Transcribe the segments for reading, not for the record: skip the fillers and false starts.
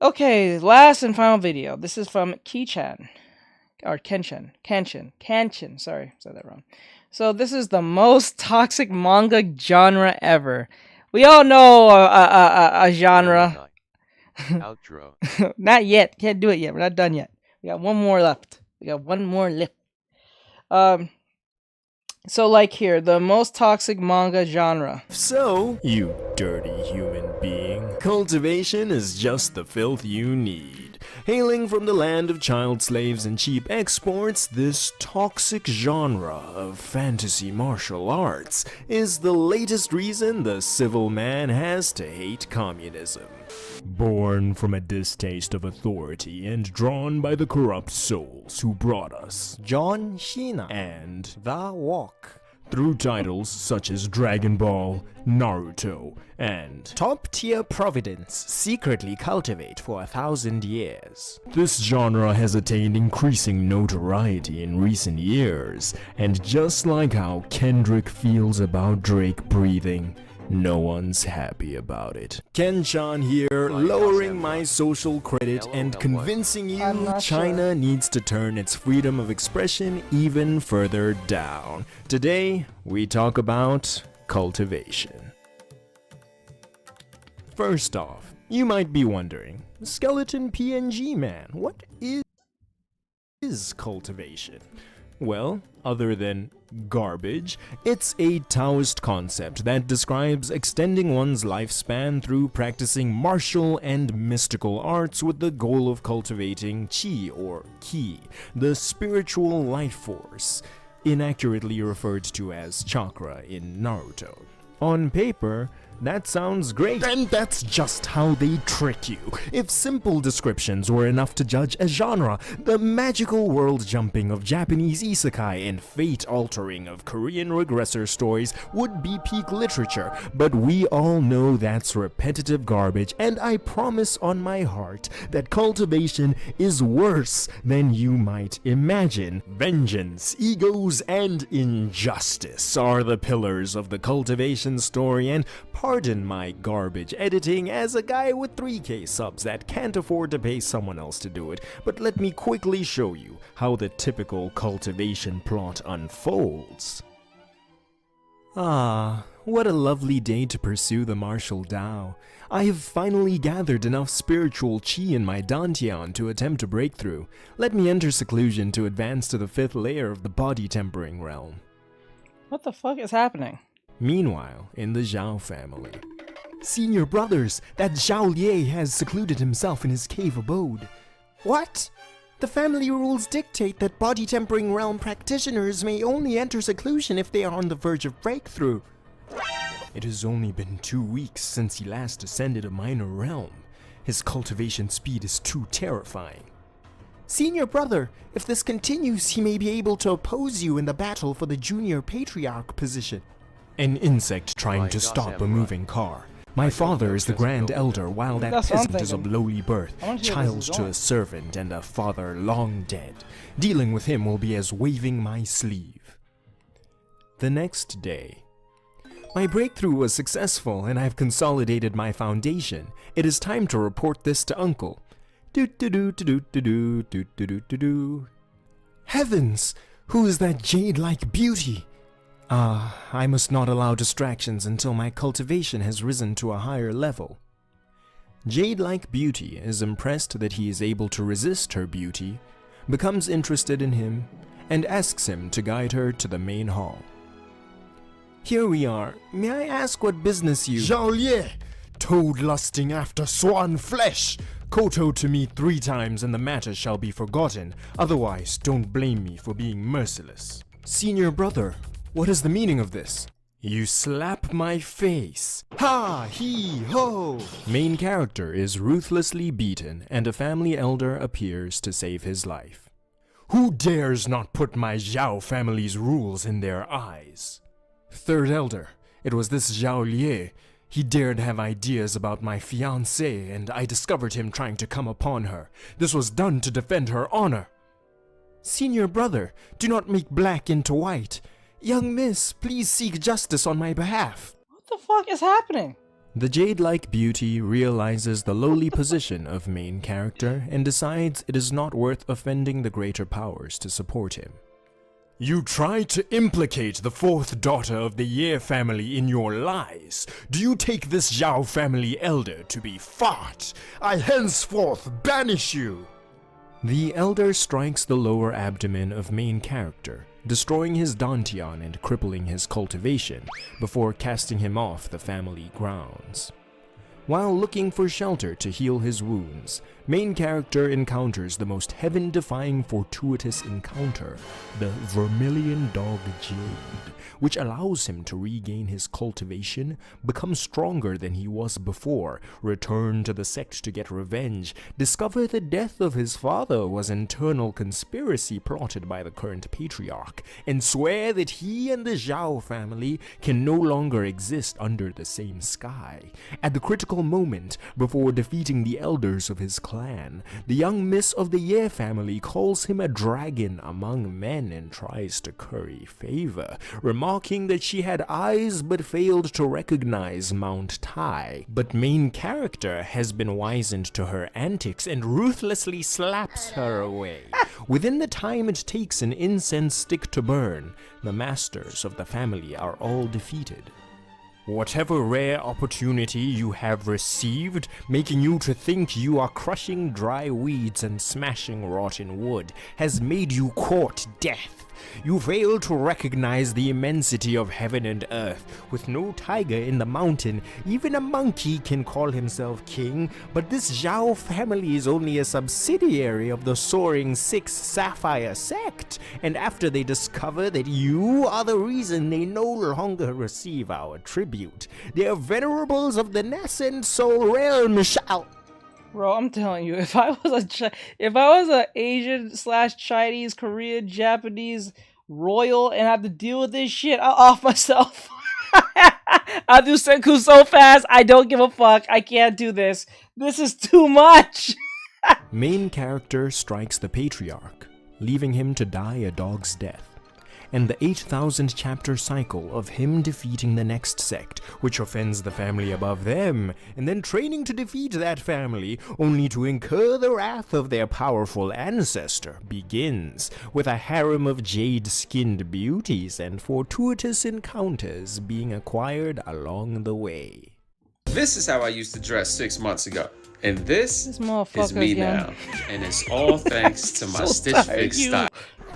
Okay, last and final video. This is from Kichan. Or Kenshin. Sorry, said that wrong. So this is the most toxic manga genre ever. We all know a genre. Outro. Not yet. Can't do it yet. We're not done yet. We got one more left. Um, so like here, the most toxic manga genre. So, you dirty human being, cultivation is just the filth you need. Hailing from the land of child slaves and cheap exports, this toxic genre of fantasy martial arts is the latest reason the civil man has to hate communism. Born from a distaste of authority and drawn by the corrupt souls who brought us John Cena and The Walk. Through titles such as Dragon Ball, Naruto, and top-tier Providence secretly cultivate for 1,000 years. This genre has attained increasing notoriety in recent years, and just like how Kendrick feels about Drake breathing, no one's happy about it. Ken-chan here, lowering my social credit and convincing you China needs to turn its freedom of expression even further down. Today, we talk about cultivation. First off, you might be wondering, Skeleton PNG Man, what is cultivation? Well, other than garbage, it's a Taoist concept that describes extending one's lifespan through practicing martial and mystical arts with the goal of cultivating Qi or Ki, the spiritual life force, inaccurately referred to as chakra in Naruto. On paper, that sounds great, and that's just how they trick you. If simple descriptions were enough to judge a genre, the magical world jumping of Japanese isekai and fate altering of Korean regressor stories would be peak literature, but we all know that's repetitive garbage, and I promise on my heart that cultivation is worse than you might imagine. Vengeance, egos, and injustice are the pillars of the cultivation story, and pardon my garbage editing as a guy with 3K subs that can't afford to pay someone else to do it, but let me quickly show you how the typical cultivation plot unfolds. Ah, what a lovely day to pursue the martial Tao. I have finally gathered enough spiritual chi in my dantian to attempt a breakthrough. Let me enter seclusion to advance to the 5th layer of the body tempering realm. What the fuck is happening? Meanwhile, in the Zhao family. Senior brothers, that Zhao Lieh has secluded himself in his cave abode. What? The family rules dictate that body tempering realm practitioners may only enter seclusion if they are on the verge of breakthrough. It has only been 2 weeks since he last ascended a minor realm. His cultivation speed is too terrifying. Senior brother, if this continues, he may be able to oppose you in the battle for the junior patriarch position. An insect trying to stop a moving car. My father is the grand elder, while that peasant is of lowly birth, child to a servant and a father long dead. Dealing with him will be as waving my sleeve. The next day. My breakthrough was successful and I've consolidated my foundation. It is time to report this to Uncle. Heavens! Who is that jade-like beauty? I must not allow distractions until my cultivation has risen to a higher level. Jade-like beauty is impressed that he is able to resist her beauty, becomes interested in him, and asks him to guide her to the main hall. Here we are. May I ask what business you— Zhao Lieh! Toad lusting after swan flesh! Koto to me 3 times and the matter shall be forgotten. Otherwise, don't blame me for being merciless. Senior brother, what is the meaning of this? You slap my face. Ha! He! Ho! Main character is ruthlessly beaten and a family elder appears to save his life. Who dares not put my Zhao family's rules in their eyes? Third elder, it was this Zhao Lieh. He dared have ideas about my fiancée and I discovered him trying to come upon her. This was done to defend her honor. Senior brother, do not make black into white. Young miss, please seek justice on my behalf. What the fuck is happening? The jade-like beauty realizes the lowly position of main character and decides it is not worth offending the greater powers to support him. You tried to implicate the fourth daughter of the Ye family in your lies. Do you take this Zhao family elder to be fart? I henceforth banish you! The elder strikes the lower abdomen of main character, destroying his dantian and crippling his cultivation, before casting him off the family grounds. While looking for shelter to heal his wounds, main character encounters the most heaven-defying fortuitous encounter, the Vermilion Dog Jade, which allows him to regain his cultivation, become stronger than he was before, return to the sect to get revenge, discover the death of his father was an internal conspiracy plotted by the current patriarch, and swear that he and the Zhao family can no longer exist under the same sky. At the critical moment, before defeating the elders of his clan, the young miss of the Ye family calls him a dragon among men and tries to curry favor, remarking that she had eyes but failed to recognize Mount Tai. But main character has been wizened to her antics and ruthlessly slaps her away. Within the time it takes an incense stick to burn, the masters of the family are all defeated. Whatever rare opportunity you have received, making you to think you are crushing dry weeds and smashing rotten wood, has made you court death. You fail to recognize the immensity of heaven and earth. With no tiger in the mountain, even a monkey can call himself king, but this Zhao family is only a subsidiary of the soaring Six Sapphire sect, and after they discover that you are the reason they no longer receive our tribute, their venerables of the nascent soul realm shall... Bro, I'm telling you, if I was a Asian / Chinese, Korean, Japanese royal and have to deal with this shit, I'll off myself. I'll do Senku so fast, I don't give a fuck. I can't do this. This is too much. Main character strikes the patriarch, leaving him to die a dog's death. And the 8,000 chapter cycle of him defeating the next sect, which offends the family above them, and then training to defeat that family, only to incur the wrath of their powerful ancestor, begins, with a harem of jade-skinned beauties and fortuitous encounters being acquired along the way. This is how I used to dress 6 months ago. And this is motherfucker me again. now. And it's all thanks to my So Stitch tired, Fix you. style.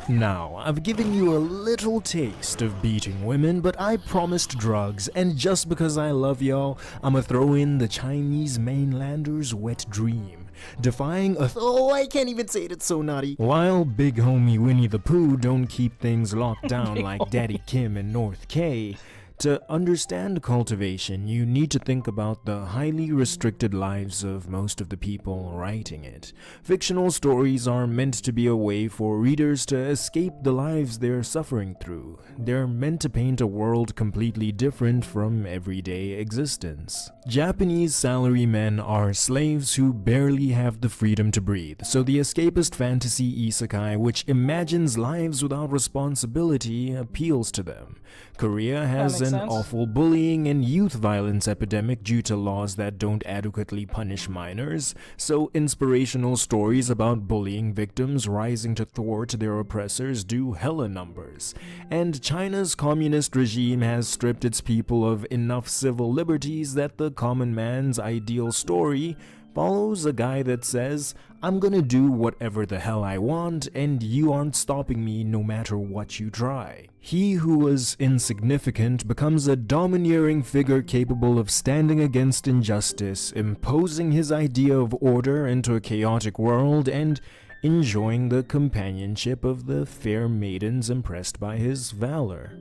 Now, I've given you a little taste of beating women, but I promised drugs, and just because I love y'all, I'ma throw in the Chinese mainlander's wet dream, defying I can't even say it, it's so naughty. While big homie Winnie the Pooh don't keep things locked down like Daddy Kim and North K, to understand cultivation, you need to think about the highly restricted lives of most of the people writing it. Fictional stories are meant to be a way for readers to escape the lives they're suffering through. They're meant to paint a world completely different from everyday existence. Japanese salarymen are slaves who barely have the freedom to breathe, so the escapist fantasy isekai which imagines lives without responsibility appeals to them. Korea has an awful bullying and youth violence epidemic due to laws that don't adequately punish minors, so inspirational stories about bullying victims rising to thwart their oppressors do hella numbers. And China's communist regime has stripped its people of enough civil liberties that the common man's ideal story follows a guy that says, I'm gonna do whatever the hell I want, and you aren't stopping me no matter what you try. He who was insignificant becomes a domineering figure capable of standing against injustice, imposing his idea of order into a chaotic world, and enjoying the companionship of the fair maidens impressed by his valor.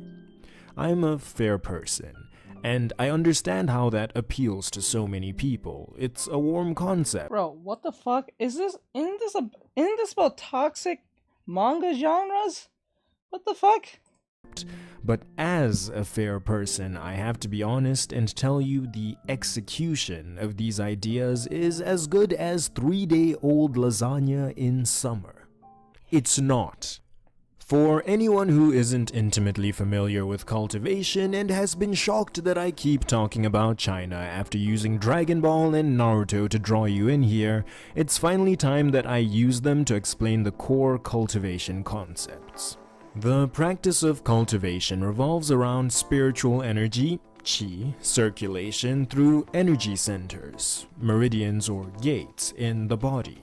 I'm a fair person, and I understand how that appeals to so many people. It's a warm concept. Bro, what the fuck is this? Isn't this about toxic manga genres? What the fuck? But as a fair person, I have to be honest and tell you the execution of these ideas is as good as 3-day-old lasagna in summer. It's not. For anyone who isn't intimately familiar with cultivation and has been shocked that I keep talking about China after using Dragon Ball and Naruto to draw you in here, it's finally time that I use them to explain the core cultivation concepts. The practice of cultivation revolves around spiritual energy, qi, circulation through energy centers, meridians or gates in the body.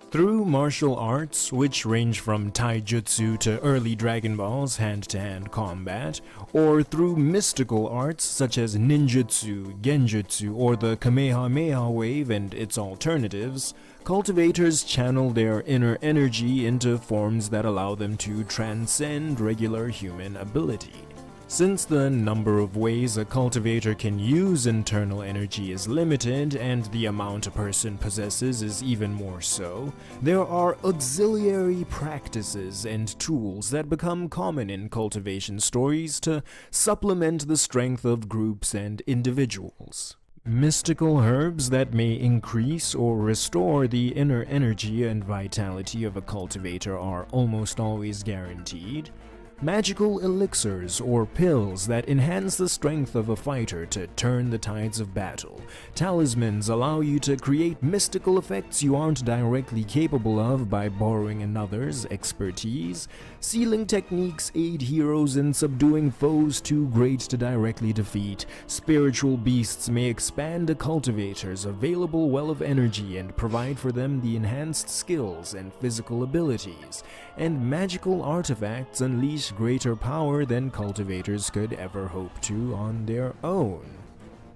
Through martial arts, which range from taijutsu to early Dragon Ball's hand-to-hand combat, or through mystical arts such as ninjutsu, genjutsu, or the Kamehameha wave and its alternatives, cultivators channel their inner energy into forms that allow them to transcend regular human ability. Since the number of ways a cultivator can use internal energy is limited and the amount a person possesses is even more so, there are auxiliary practices and tools that become common in cultivation stories to supplement the strength of groups and individuals. Mystical herbs that may increase or restore the inner energy and vitality of a cultivator are almost always guaranteed. Magical elixirs or pills that enhance the strength of a fighter to turn the tides of battle. Talismans allow you to create mystical effects you aren't directly capable of by borrowing another's expertise. Sealing techniques aid heroes in subduing foes too great to directly defeat. Spiritual beasts may expand a cultivator's available well of energy and provide for them the enhanced skills and physical abilities. And magical artifacts unleash greater power than cultivators could ever hope to on their own.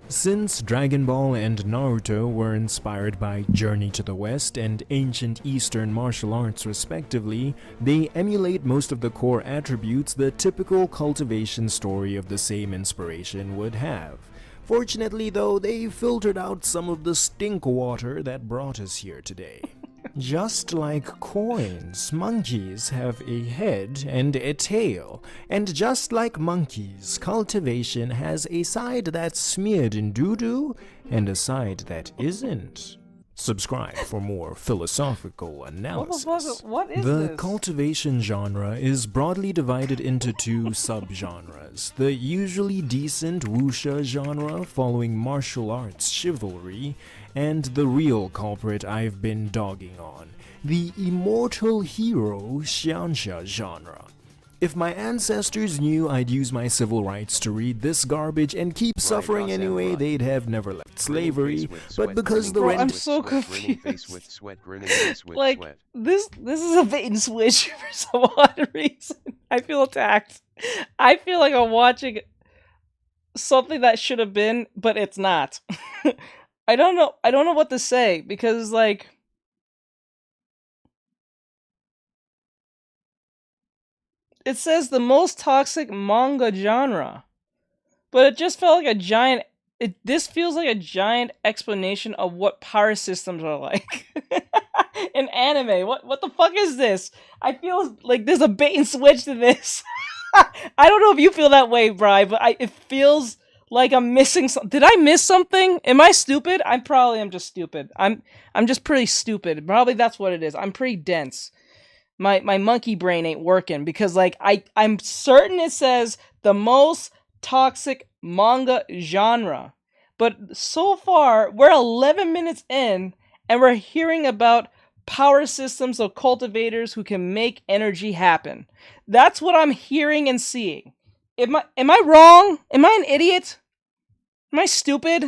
Since Dragon Ball and Naruto were inspired by Journey to the West and ancient Eastern martial arts respectively, they emulate most of the core attributes the typical cultivation story of the same inspiration would have. Fortunately though, they filtered out some of the stink water that brought us here today. Just like coins, monkeys have a head and a tail, and just like monkeys, cultivation has a side that's smeared in doo-doo and a side that isn't. Subscribe for more philosophical analysis. What is The this? cultivation genre is broadly divided into two subgenres. The usually decent wuxia genre following martial arts chivalry, and the real culprit I've been dogging on, the immortal hero xianxia genre. If my ancestors knew I'd use my civil rights to read this garbage and keep suffering anyway, they'd have never left slavery, but because the Bro, rent— I'm so confused. Like, this is a bait and switch for some odd reason. I feel attacked. I feel like I'm watching something that should have been, but it's not. I don't know what to say, because, like, it says the most toxic manga genre, but it just felt like a giant. This feels like a giant explanation of what power systems are like in anime. What the fuck is this? I feel like there's a bait and switch to this. I don't know if you feel that way, Bri, but it feels like I'm missing something. Did I miss something? Am I stupid? I probably am just stupid. I'm just pretty stupid. Probably that's what it is. I'm pretty dense. My monkey brain ain't working, because like I'm certain it says the most toxic manga genre. But so far, we're 11 minutes in and we're hearing about power systems of cultivators who can make energy happen. That's what I'm hearing and seeing. Am I wrong? Am I an idiot? Am I stupid?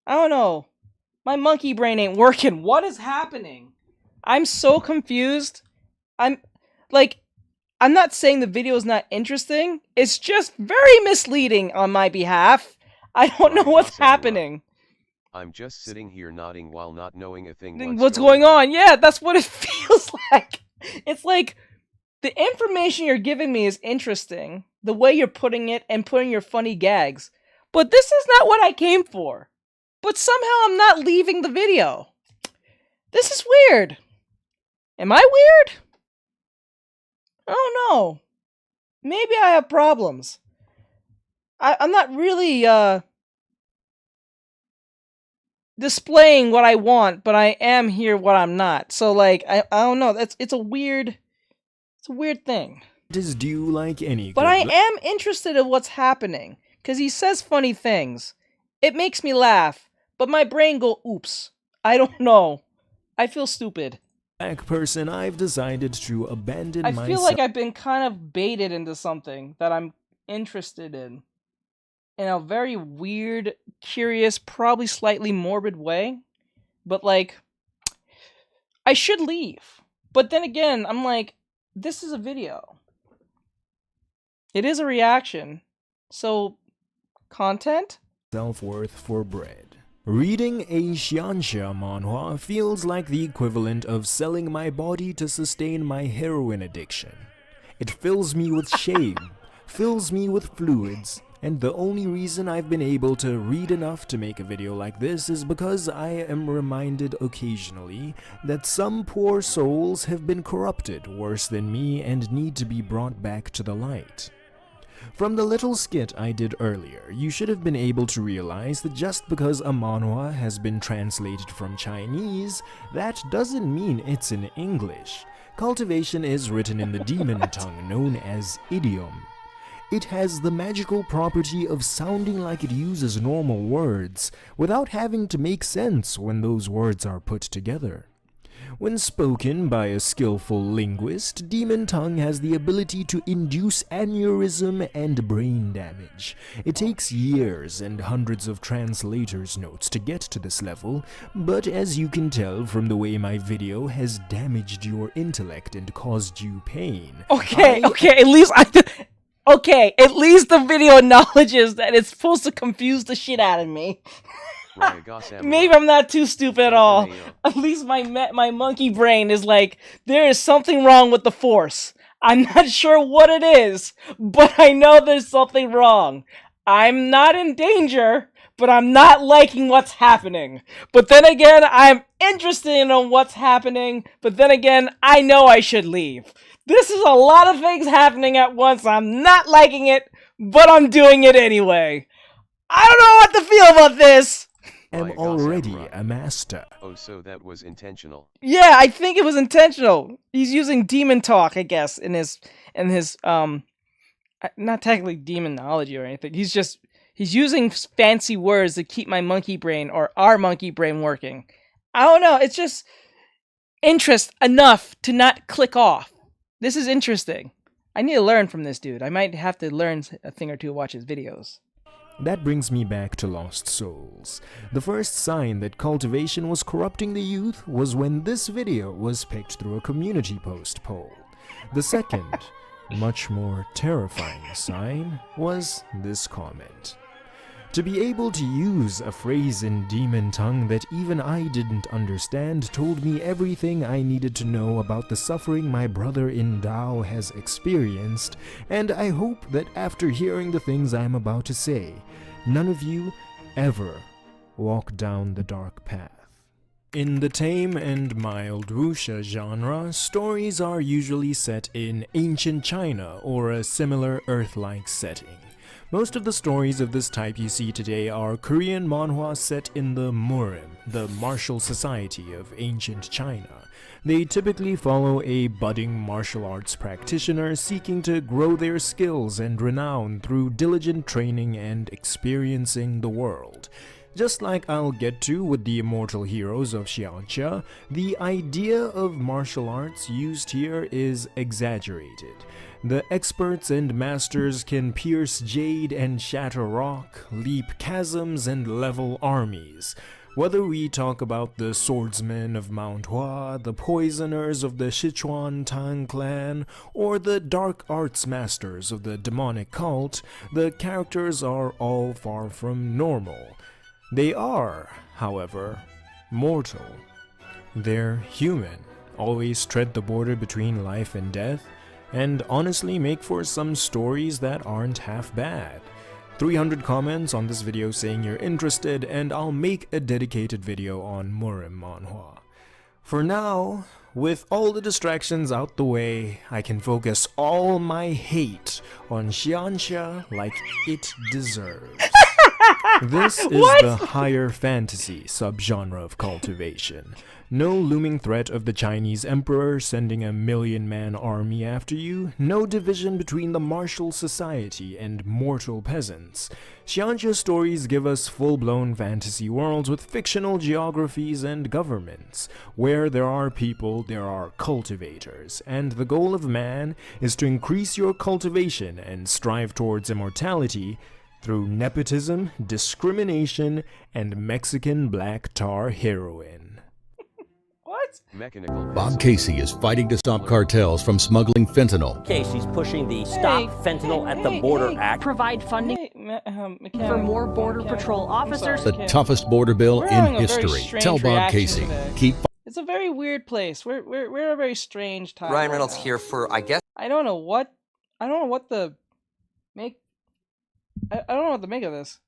I don't know. My monkey brain ain't working. What is happening? I'm so confused. I'm not saying the video is not interesting. It's just very misleading on my behalf. I don't know what's happening. I'm just sitting here nodding while not knowing a thing. What's going on? Yeah, that's what it feels like. It's like the information you're giving me is interesting, the way you're putting it and putting your funny gags. But this is not what I came for. But somehow I'm not leaving the video. This is weird. Am I weird? I don't know. Maybe I have problems. I'm not really displaying what I want, but I am here what I'm not. So like I don't know. It's a weird It's a weird thing. is due like any But good I am interested in what's happening, because he says funny things. It makes me laugh, but my brain go, oops. I don't know. I feel stupid. black person, I've decided to abandon I myself. feel like I've been kind of baited into something that I'm interested in a very weird, curious, probably slightly morbid way. But, like, I should leave. But then again, I'm like, this is a video. It is a reaction. So, content? Self-worth for bread. Reading a xianxia manhwa feels like the equivalent of selling my body to sustain my heroin addiction. It fills me with shame, fills me with fluids, and the only reason I've been able to read enough to make a video like this is because I am reminded occasionally that some poor souls have been corrupted worse than me and need to be brought back to the light. From the little skit I did earlier, you should have been able to realize that just because a manhwa has been translated from Chinese, that doesn't mean it's in English. Cultivation is written in the demon tongue known as idiom. It has the magical property of sounding like it uses normal words, without having to make sense when those words are put together. When spoken by a skillful linguist, demon tongue has the ability to induce aneurysm and brain damage. It takes years and hundreds of translators' notes to get to this level, but as you can tell from the way my video has damaged your intellect and caused you pain. Okay, at least okay, at least the video acknowledges that it's supposed to confuse the shit out of me. Maybe I'm not too stupid at all. At least my monkey brain is like, there is something wrong with the Force. I'm not sure what it is, but I know there's something wrong. I'm not in danger, but I'm not liking what's happening. But then again, I'm interested in what's happening, but then again, I know I should leave. This is a lot of things happening at once. I'm not liking it, but I'm doing it anyway. I don't know what to feel about this. I'm already a master. Oh, so that was intentional. Yeah, I think it was intentional. He's using demon talk, I guess, in his not technically demonology or anything. He's using fancy words to keep my monkey brain or our monkey brain working. I don't know, it's just interest enough to not click off. This is interesting. I need to learn from this dude. I might have to learn a thing or two to watch his videos. That brings me back to Lost Souls. The first sign that cultivation was corrupting the youth was when this video was picked through a community post poll. The second, much more terrifying sign was this comment. To be able to use a phrase in demon tongue that even I didn't understand told me everything I needed to know about the suffering my brother in Dao has experienced, and I hope that after hearing the things I'm about to say, none of you ever walk down the dark path. In the tame and mild wuxia genre, stories are usually set in ancient China or a similar Earth-like setting. Most of the stories of this type you see today are Korean manhwa set in the Murim, the martial society of ancient China. They typically follow a budding martial arts practitioner seeking to grow their skills and renown through diligent training and experiencing the world. Just like I'll get to with the immortal heroes of xianxia, the idea of martial arts used here is exaggerated. The experts and masters can pierce jade and shatter rock, leap chasms and level armies. Whether we talk about the swordsmen of Mount Hua, the poisoners of the Sichuan Tang clan, or the dark arts masters of the demonic cult, the characters are all far from normal. They are, however, mortal. They're human, always tread the border between life and death, and honestly make for some stories that aren't half bad. 300 comments on this video saying you're interested, and I'll make a dedicated video on Murim manhwa. For now, with all the distractions out the way, I can focus all my hate on xianxia like it deserves. This is What? the higher fantasy subgenre of cultivation. No looming threat of the Chinese emperor sending 1,000,000-man army after you, no division between the martial society and mortal peasants. Xianxia stories give us full-blown fantasy worlds with fictional geographies and governments. Where there are people, there are cultivators, and the goal of man is to increase your cultivation and strive towards immortality through nepotism, discrimination, and Mexican black tar heroin. What? Mechanical Bob Casey is fighting to stop cartels from smuggling fentanyl. Casey's pushing the Stop Fentanyl at the Border Act. Provide funding Mechanic, for more Border mechanic, Patrol I'm sorry, officers. The mechanic. toughest border bill We're in having a very history. strange Tell Bob reaction Casey, today. keep It's a very weird place. We're a very strange time. Ryan right Reynolds now. here for, I guess, I don't know what the make. I don't know what to make of this.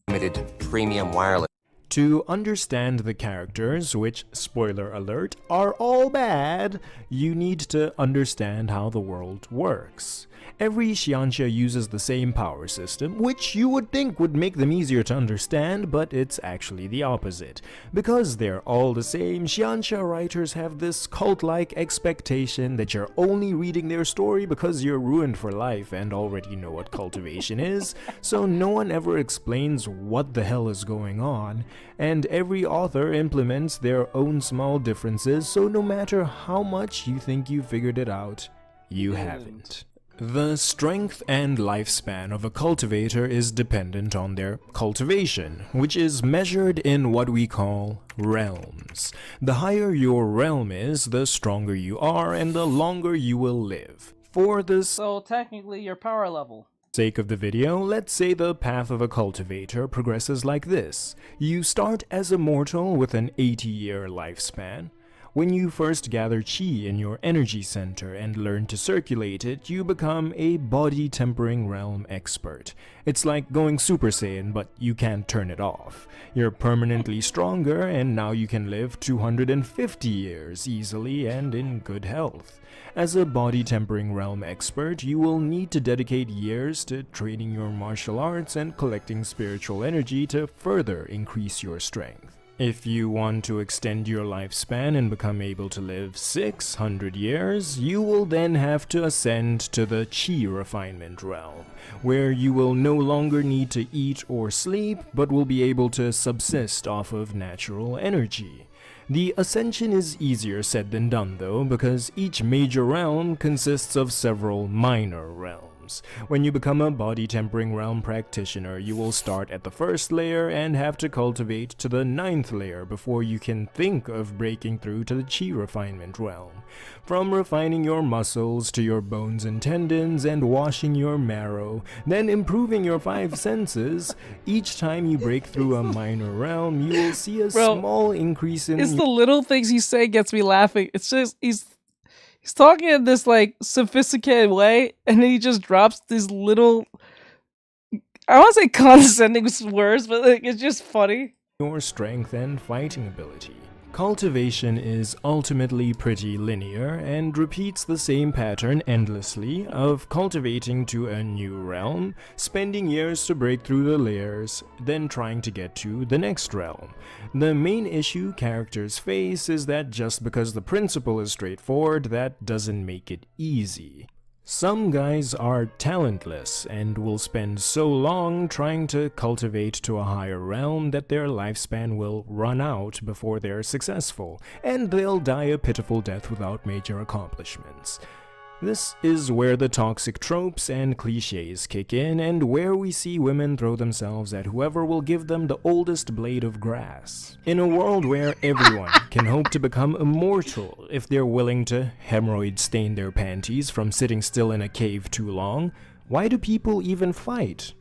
limited premium wireless. To understand the characters, which, spoiler alert, are all bad, you need to understand how the world works. Every Xianxia uses the same power system, which you would think would make them easier to understand, but it's actually the opposite. Because they're all the same, Xianxia writers have this cult-like expectation that you're only reading their story because you're ruined for life and already know what cultivation is, so no one ever explains what the hell is going on, and every author implements their own small differences, so no matter how much you think you figured it out, you haven't. The strength and lifespan of a cultivator is dependent on their cultivation, which is measured in what we call realms. The higher your realm is, the stronger you are and the longer you will live. For the So technically, your power level. sake of the video, let's say the path of a cultivator progresses like this. You start as a mortal with an 80-year lifespan. When you first gather chi in your energy center and learn to circulate it, you become a body-tempering realm expert. It's like going Super Saiyan, but you can't turn it off. You're permanently stronger, and now you can live 250 years easily and in good health. As a body-tempering realm expert, you will need to dedicate years to training your martial arts and collecting spiritual energy to further increase your strength. If you want to extend your lifespan and become able to live 600 years, you will then have to ascend to the Qi refinement realm, where you will no longer need to eat or sleep, but will be able to subsist off of natural energy. The ascension is easier said than done though, because each major realm consists of several minor realms. When you become a body-tempering realm practitioner, you will start at the first layer and have to cultivate to the 9th layer before you can think of breaking through to the Qi refinement realm. From refining your muscles to your bones and tendons and washing your marrow, then improving your 5 senses, each time you break through a minor realm, you will see a Bro, small increase in It's the little things he say gets me laughing. It's just he's talking in this like sophisticated way, and then he just drops these little. I don't want to say condescending words, but like it's just funny. your strength and fighting ability. Cultivation is ultimately pretty linear and repeats the same pattern endlessly of cultivating to a new realm, spending years to break through the layers, then trying to get to the next realm. The main issue characters face is that just because the principle is straightforward, that doesn't make it easy. Some guys are talentless and will spend so long trying to cultivate to a higher realm that their lifespan will run out before they're successful, and they'll die a pitiful death without major accomplishments. This is where the toxic tropes and cliches kick in, and where we see women throw themselves at whoever will give them the oldest blade of grass. In a world where everyone can hope to become immortal if they're willing to hemorrhoid stain their panties from sitting still in a cave too long, why do people even fight?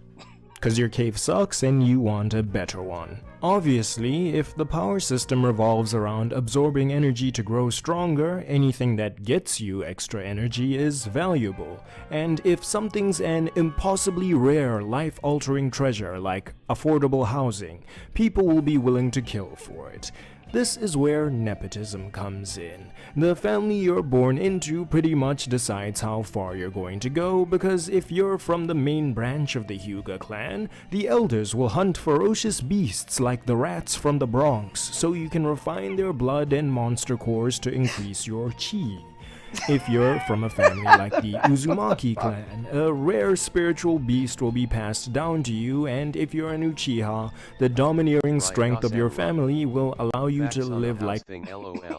'Cause your cave sucks and you want a better one. Obviously, if the power system revolves around absorbing energy to grow stronger, anything that gets you extra energy is valuable. And if something's an impossibly rare, life-altering treasure like affordable housing, people will be willing to kill for it. This is where nepotism comes in. The family you're born into pretty much decides how far you're going to go, because if you're from the main branch of the Hyuga clan, the elders will hunt ferocious beasts like the rats from the Bronx, so you can refine their blood and monster cores to increase your chi. If you're from a family like the Uzumaki clan, a rare spiritual beast will be passed down to you, and if you're an Uchiha, the domineering strength of your family will allow you to live like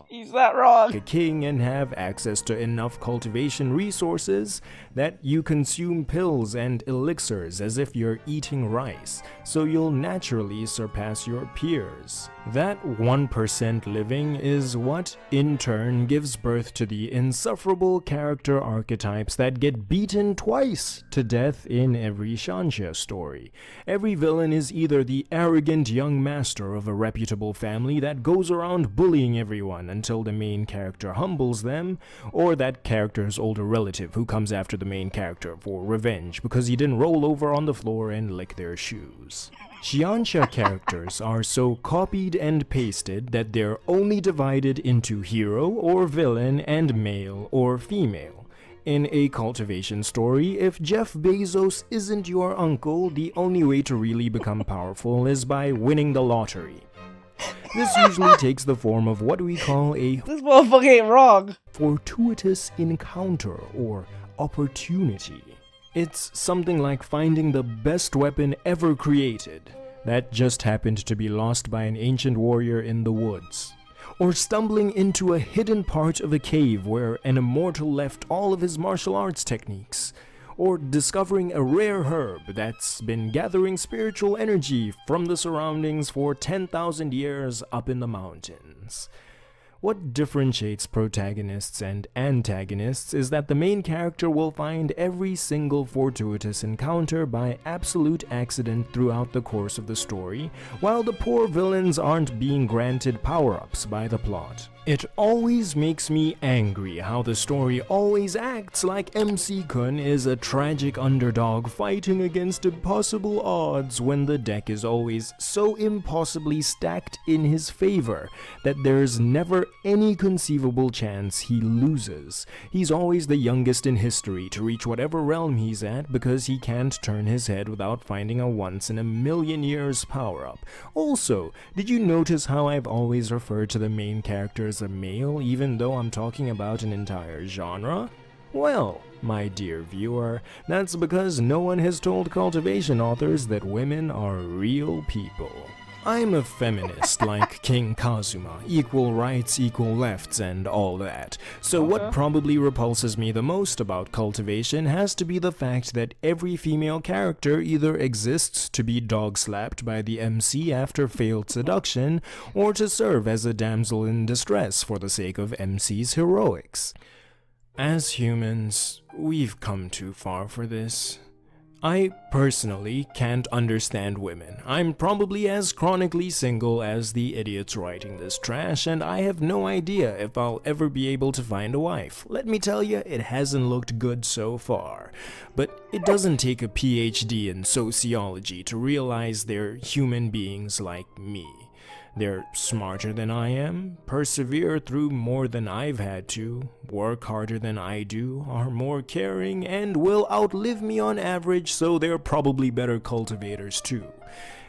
He's not wrong. a king and have access to enough cultivation resources that you consume pills and elixirs as if you're eating rice, so you'll naturally surpass your peers. That 1% living is what, in turn, gives birth to the insufferable character archetypes that get beaten twice to death in every Shansha story. Every villain is either the arrogant young master of a reputable family that goes around bullying everyone until the main character humbles them, or that character's older relative who comes after the main character for revenge because he didn't roll over on the floor and lick their shoes. Xianxia characters are so copied and pasted that they're only divided into hero or villain and male or female. In a cultivation story, if Jeff Bezos isn't your uncle, the only way to really become powerful is by winning the lottery. This usually takes the form of what we call a This motherfucker ain't wrong. fortuitous encounter or opportunity. It's something like finding the best weapon ever created that just happened to be lost by an ancient warrior in the woods, or stumbling into a hidden part of a cave where an immortal left all of his martial arts techniques, or discovering a rare herb that's been gathering spiritual energy from the surroundings for 10,000 years up in the mountains. What differentiates protagonists and antagonists is that the main character will find every single fortuitous encounter by absolute accident throughout the course of the story, while the poor villains aren't being granted power-ups by the plot. It always makes me angry how the story always acts like MC-kun is a tragic underdog fighting against impossible odds when the deck is always so impossibly stacked in his favor that there's never any conceivable chance he loses. He's always the youngest in history to reach whatever realm he's at because he can't turn his head without finding a once-in-a-million years power-up. Also, did you notice how I've always referred to the main character as a male even though I'm talking about an entire genre? Well, my dear viewer, that's because no one has told cultivation authors that women are real people. I'm a feminist like King Kazuma, equal rights, equal lefts, and all that. So what probably repulses me the most about cultivation has to be the fact that every female character either exists to be dog-slapped by the MC after failed seduction, or to serve as a damsel in distress for the sake of MC's heroics. As humans, we've come too far for this. I personally can't understand women. I'm probably as chronically single as the idiots writing this trash, and I have no idea if I'll ever be able to find a wife. Let me tell you, it hasn't looked good so far. But it doesn't take a PhD in sociology to realize they're human beings like me. They're smarter than I am, persevere through more than I've had to, work harder than I do, are more caring, and will outlive me on average, so they're probably better cultivators too.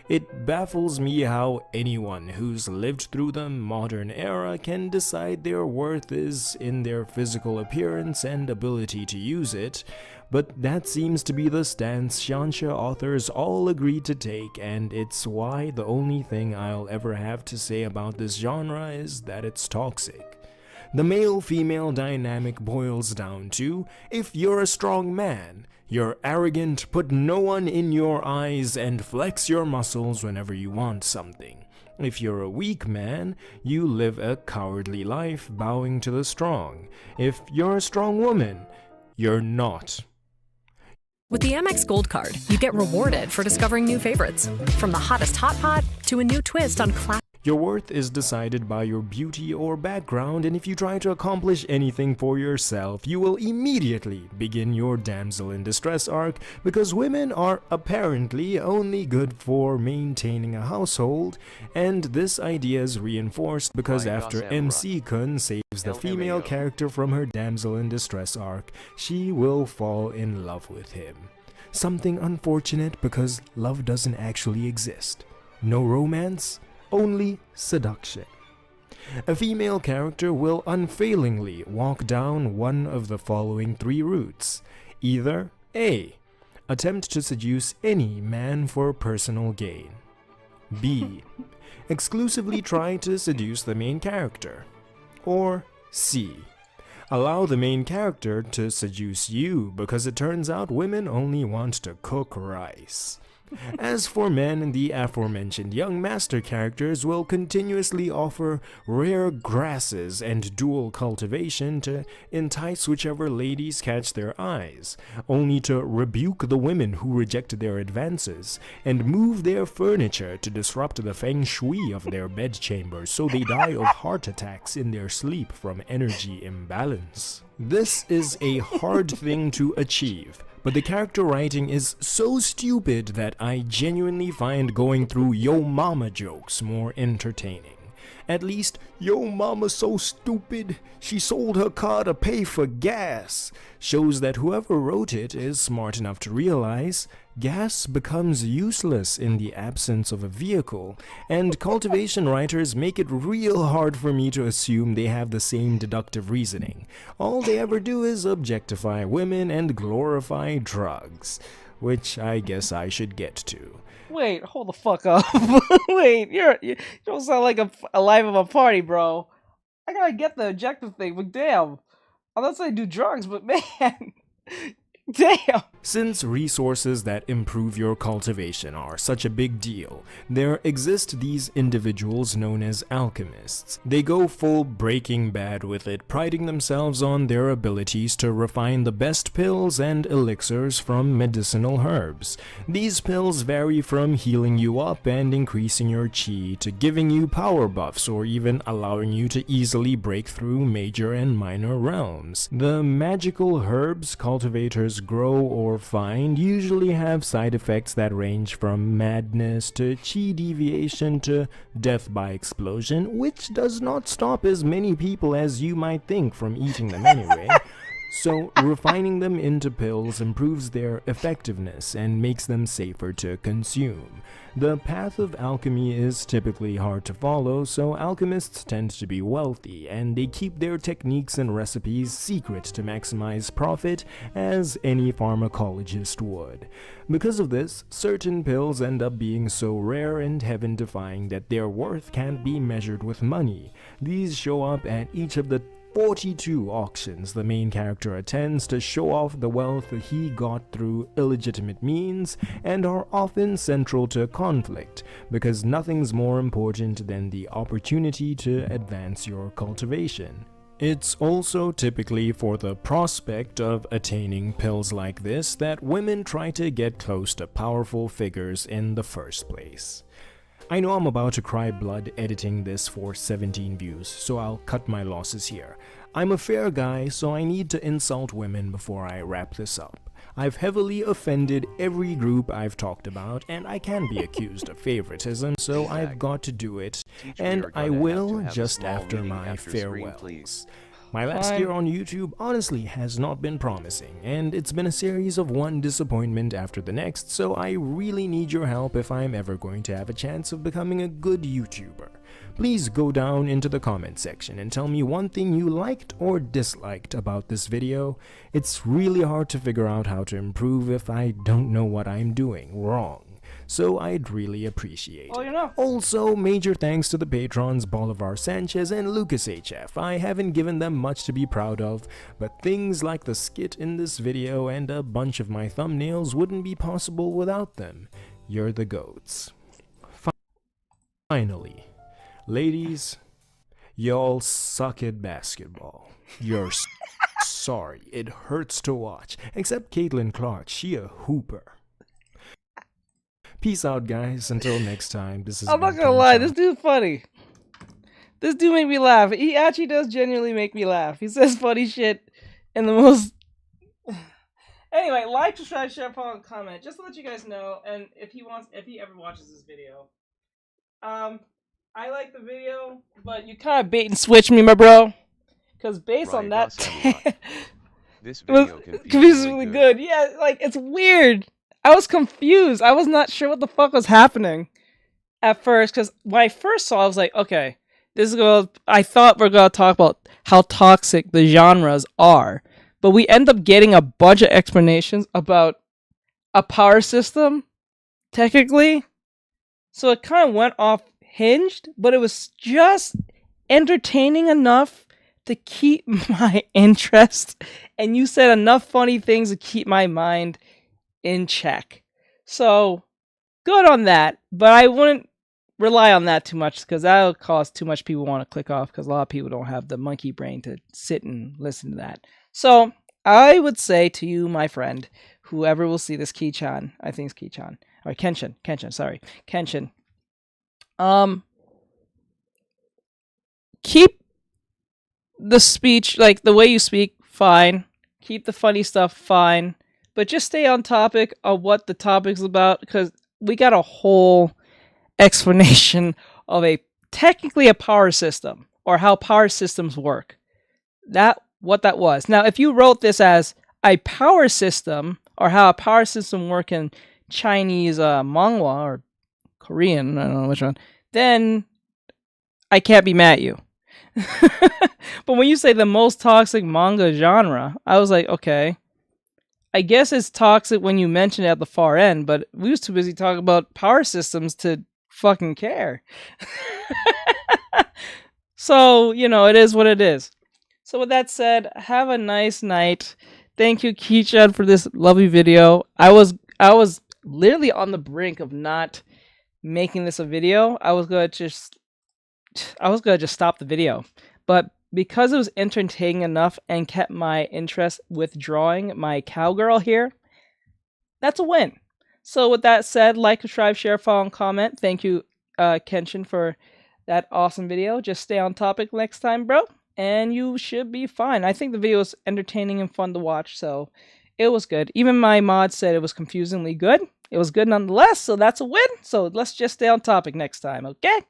It baffles me how anyone who's lived through the modern era can decide their worth is in their physical appearance and ability to use it, but that seems to be the stance Xianxia authors all agreed to take, and it's why the only thing I'll ever have to say about this genre is that it's toxic. The male-female dynamic boils down to, if you're a strong man, you're arrogant, put no one in your eyes, and flex your muscles whenever you want something. If you're a weak man, you live a cowardly life, bowing to the strong. If you're a strong woman, you're not. With the Amex Gold Card, you get rewarded for discovering new favorites. From the hottest hot pot to a new twist on classic. Your worth is decided by your beauty or background, and if you try to accomplish anything for yourself, you will immediately begin your damsel in distress arc, because women are apparently only good for maintaining a household, and this idea is reinforced because after MC-kun saves the female character from her damsel in distress arc, she will fall in love with him. Something unfortunate because love doesn't actually exist. No romance, only seduction. A female character will unfailingly walk down one of the following three routes. Either A. Attempt to seduce any man for personal gain. B. Exclusively try to seduce the main character. Or C. Allow the main character to seduce you because it turns out women only want to cook rice. As for men, the aforementioned young master characters will continuously offer rare grasses and dual cultivation to entice whichever ladies catch their eyes, only to rebuke the women who reject their advances, and move their furniture to disrupt the feng shui of their bedchambers so they die of heart attacks in their sleep from energy imbalance. This is a hard thing to achieve, but the character writing is so stupid that I genuinely find going through yo mama jokes more entertaining. At least, yo mama's so stupid, she sold her car to pay for gas, shows that whoever wrote it is smart enough to realize gas becomes useless in the absence of a vehicle, and cultivation writers make it real hard for me to assume they have the same deductive reasoning. All they ever do is objectify women and glorify drugs, which I guess I should get to. Wait, hold the fuck up. Wait, you don't sound like a life of a party, bro. I gotta get the objective thing, but damn. I'm not saying do drugs, but man. Damn. Since resources that improve your cultivation are such a big deal, there exist these individuals known as alchemists. They go full Breaking Bad with it, priding themselves on their abilities to refine the best pills and elixirs from medicinal herbs. These pills vary from healing you up and increasing your chi to giving you power buffs or even allowing you to easily break through major and minor realms. The magical herbs cultivators grow or find usually have side effects that range from madness to chi deviation to death by explosion, which does not stop as many people as you might think from eating them anyway. So, refining them into pills improves their effectiveness and makes them safer to consume. The path of alchemy is typically hard to follow, so alchemists tend to be wealthy, and they keep their techniques and recipes secret to maximize profit, as any pharmacologist would. Because of this, certain pills end up being so rare and heaven-defying that their worth can't be measured with money. These show up at each of the 42 auctions the main character attends to show off the wealth he got through illegitimate means, and are often central to conflict, because nothing's more important than the opportunity to advance your cultivation. It's also typically for the prospect of attaining pills like this that women try to get close to powerful figures in the first place. I know I'm about to cry blood editing this for 17 views, so I'll cut my losses here. I'm a fair guy, so I need to insult women before I wrap this up. I've heavily offended every group I've talked about, and I can be accused of favoritism, so I've got to do it, and I will just after my farewells. My last year on YouTube honestly has not been promising, and it's been a series of one disappointment after the next, so I really need your help if I'm ever going to have a chance of becoming a good YouTuber. Please go down into the comment section and tell me one thing you liked or disliked about this video. It's really hard to figure out how to improve if I don't know what I'm doing wrong, so I'd really appreciate it. Also, major thanks to the patrons Bolivar Sanchez and Lucas HF. I haven't given them much to be proud of, but things like the skit in this video and a bunch of my thumbnails wouldn't be possible without them. You're the goats. Finally, ladies, y'all suck at basketball. You're sorry, it hurts to watch, except Caitlin Clark, she a hooper. Peace out, guys. Until next time. This is I'm not gonna lie, this dude's funny. This dude made me laugh. He actually does genuinely make me laugh. He says funny shit in the most... Anyway, like, subscribe, share, follow, and comment. Just to let you guys know, and if he ever watches this video. I like the video, but you kind of bait and switch me, my bro. Because based on that... This it was video confusingly good. Yeah, like, it's weird. I was confused. I was not sure what the fuck was happening at first, because when I first saw it, I was like, okay, this is I thought we are going to talk about how toxic the genres are, but we end up getting a bunch of explanations about a power system, technically, so it kind of went off hinged, but it was just entertaining enough to keep my interest, and you said enough funny things to keep my mind in check. So good on that, but I wouldn't rely on that too much because that'll cause too much people want to click off because a lot of people don't have the monkey brain to sit and listen to that. So I would say to you, my friend, whoever will see this, Ki-chan, I think it's Ki-chan, or Kenshin, sorry, Kenshin, keep the speech, like the way you speak, fine. Keep the funny stuff, fine. But just stay on topic of what the topic's about, because we got a whole explanation of technically a power system, or how power systems work. What that was. Now, if you wrote this as a power system, or how a power system work in Chinese manga or Korean, I don't know which one, then I can't be mad at you. But when you say the most toxic manga genre, I was like, okay, I guess it's toxic when you mention it at the far end, but we was too busy talking about power systems to fucking care. So, it is what it is. So with that said, have a nice night. Thank you, Ki-chan, for this lovely video. I was literally on the brink of not making this a video. I was gonna just stop the video. But because it was entertaining enough and kept my interest with drawing my cowgirl here, that's a win. So with that said, like, subscribe, share, follow, and comment. Thank you, Kenshin, for that awesome video. Just stay on topic next time, bro, and you should be fine. I think the video was entertaining and fun to watch, so it was good. Even my mod said it was confusingly good. It was good nonetheless, so that's a win. So let's just stay on topic next time, okay?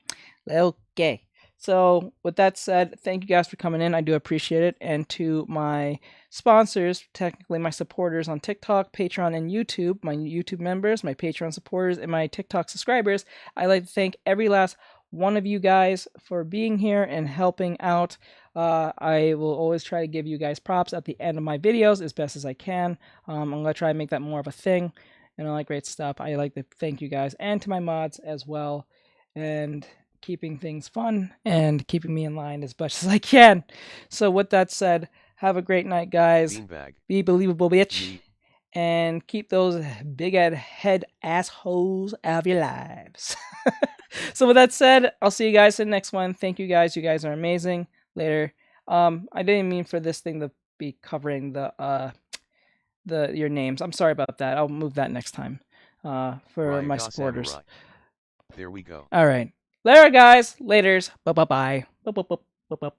Okay. So with that said, thank you guys for coming in. I do appreciate it. And to my sponsors, technically my supporters on TikTok, Patreon, and YouTube, my YouTube members, my Patreon supporters, and my TikTok subscribers, I'd like to thank every last one of you guys for being here and helping out. I will always try to give you guys props at the end of my videos as best as I can. I'm going to try to make that more of a thing and all that great stuff. I like to thank you guys and to my mods as well. And keeping things fun and keeping me in line as much as I can. So with that said, have a great night, guys. Beanbag. Be believable, bitch. And keep those big head assholes out of your lives. So with that said, I'll see you guys in the next one. Thank you guys. You guys are amazing. Later. I didn't mean for this thing to be covering your names. I'm sorry about that. I'll move that next time for my supporters. There we go. All right. Later, guys. Laters. Bye-bye-bye. Bye-bye-bye.